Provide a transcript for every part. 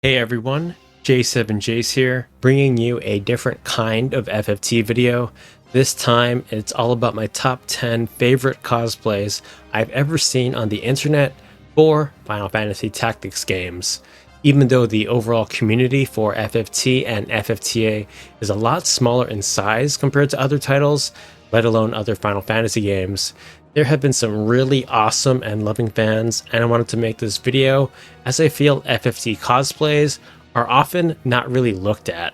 Hey everyone, J7Jace here, bringing you a different kind of FFT video. This time, it's all about my top 10 favorite cosplays I've ever seen on the internet for Final Fantasy Tactics games. Even though the overall community for FFT and FFTA is a lot smaller in size compared to other titles, let alone other Final Fantasy games, there have been some really awesome and loving fans, and I wanted to make this video as I feel FFT cosplays are often not really looked at.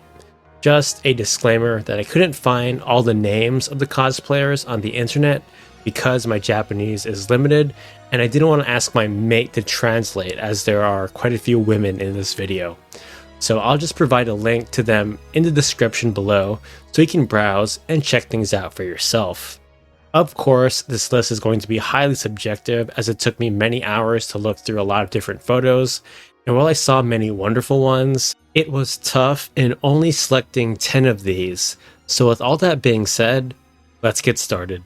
Just a disclaimer that I couldn't find all the names of the cosplayers on the internet because my Japanese is limited, and I didn't want to ask my mate to translate as there are quite a few women in this video. So I'll just provide a link to them in the description below so you can browse and check things out for yourself. Of course, this list is going to be highly subjective as it took me many hours to look through a lot of different photos, and while I saw many wonderful ones, it was tough in only selecting 10 of these. So with all that being said, let's get started.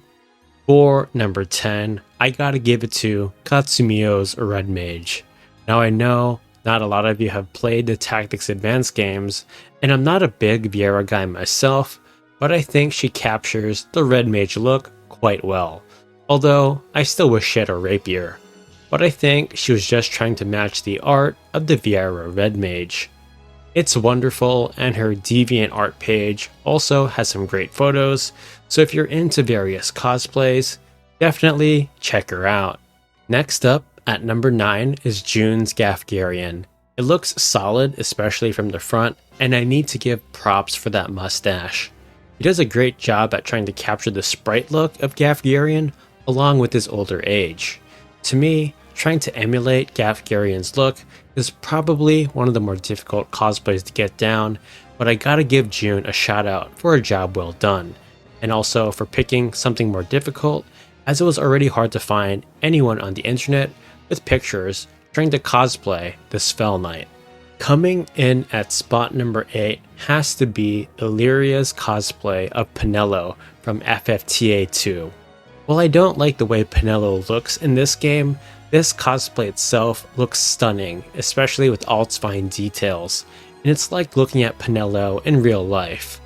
For number 10, I gotta give it to Katsumiyo's Red Mage. Now I know not a lot of you have played the Tactics Advanced games, and I'm not a big Viera guy myself, but I think she captures the Red Mage look quite well, although I still wish she had a rapier. But I think she was just trying to match the art of the Viera Red Mage. It's wonderful, and her Deviant art page also has some great photos, so if you're into various cosplays, definitely check her out. Next up, at number 9 is June's Gafgarian. It looks solid, especially from the front, and I need to give props for that mustache. He does a great job at trying to capture the sprite look of Gafgarian along with his older age. To me, trying to emulate Gafgarian's look is probably one of the more difficult cosplays to get down, but I gotta give June a shout out for a job well done, and also for picking something more difficult, as it was already hard to find anyone on the internet with pictures trying to cosplay this Fell Knight. Coming in at spot number 8 has to be Illyria's cosplay of Penelo from FFTA 2. While I don't like the way Penelo looks in this game, this cosplay itself looks stunning, especially with all its fine details, and it's like looking at Penelo in real life.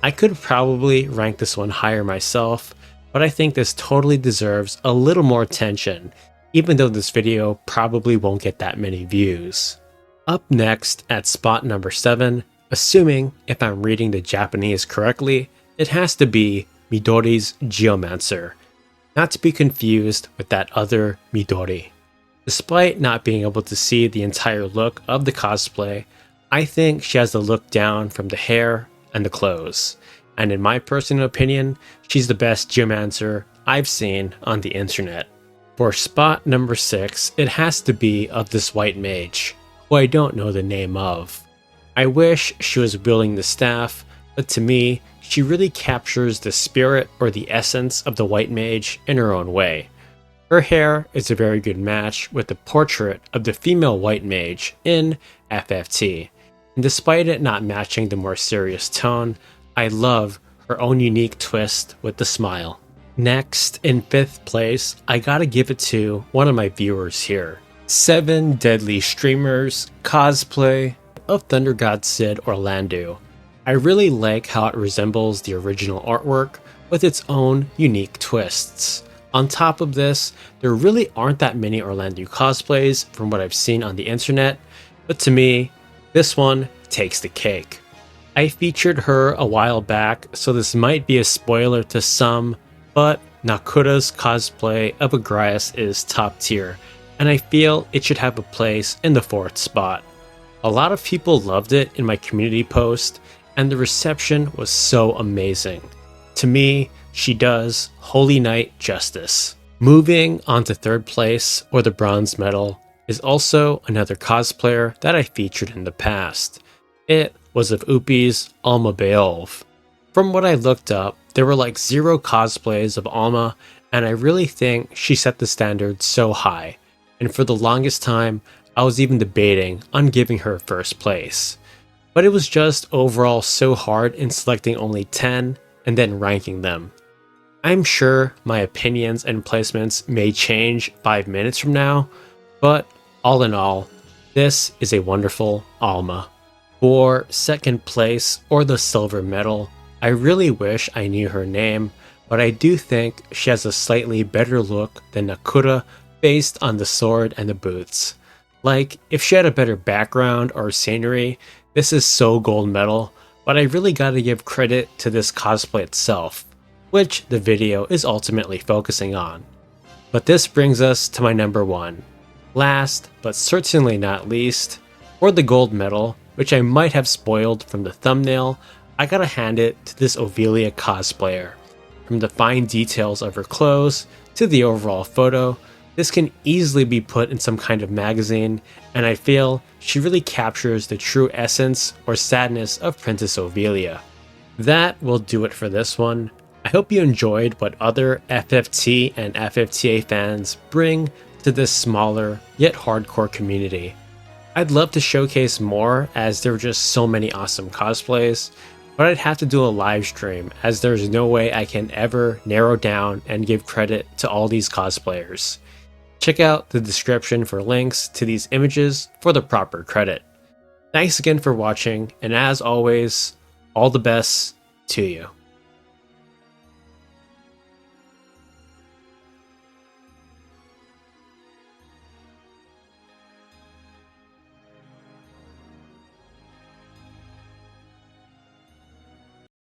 I could probably rank this one higher myself, but I think this totally deserves a little more attention, even though this video probably won't get that many views. Up next, at spot number 7, assuming if I'm reading the Japanese correctly, it has to be Midori's Geomancer, not to be confused with that other Midori. Despite not being able to see the entire look of the cosplay, I think she has the look down from the hair and the clothes, and in my personal opinion, she's the best Geomancer I've seen on the internet. For spot number 6, it has to be of this white mage, who I don't know the name of. I wish she was wielding the staff, but to me, she really captures the spirit or the essence of the white mage in her own way. Her hair is a very good match with the portrait of the female white mage in FFT, and despite it not matching the more serious tone, I love her own unique twist with the smile. Next, in 5th place, I gotta give it to one of my viewers here. 7 Deadly Streamers cosplay of Thunder God Sid Orlandeau. I really like how it resembles the original artwork with its own unique twists. On top of this, there really aren't that many Orlandeau cosplays from what I've seen on the internet, but to me, this one takes the cake. I featured her a while back, so this might be a spoiler to some, but Nakura's cosplay of Agrias is top tier, and I feel it should have a place in the 4th spot. A lot of people loved it in my community post, and the reception was so amazing. To me, she does Holy Knight justice. Moving on to 3rd place, or the bronze medal, is also another cosplayer that I featured in the past. It was of Upi's Alma Beolv. From what I looked up, there were like 0 cosplays of Alma, and I really think she set the standard so high. And for the longest time, I was even debating on giving her 1st place. But it was just overall so hard in selecting only 10 and then ranking them. I'm sure my opinions and placements may change 5 minutes from now, but all in all, This is a wonderful Alma. For second place or the silver medal, I really wish I knew her name, but I do think she has a slightly better look than Nakura based on the sword and the boots. Like, if she had a better background or scenery, this is so gold medal, but I really gotta give credit to this cosplay itself, which the video is ultimately focusing on. But this brings us to my number one. Last, but certainly not least, for the gold medal, which I might have spoiled from the thumbnail, I gotta hand it to this Ophelia cosplayer. From the fine details of her clothes to the overall photo, this can easily be put in some kind of magazine, and I feel she really captures the true essence or sadness of Princess Ophelia. That will do it for this one. I hope you enjoyed what other FFT and FFTA fans bring to this smaller yet hardcore community. I'd love to showcase more as there are just so many awesome cosplays, but I'd have to do a live stream as there's no way I can ever narrow down and give credit to all these cosplayers. Check out the description for links to these images for the proper credit. Thanks again for watching, and as always, all the best to you.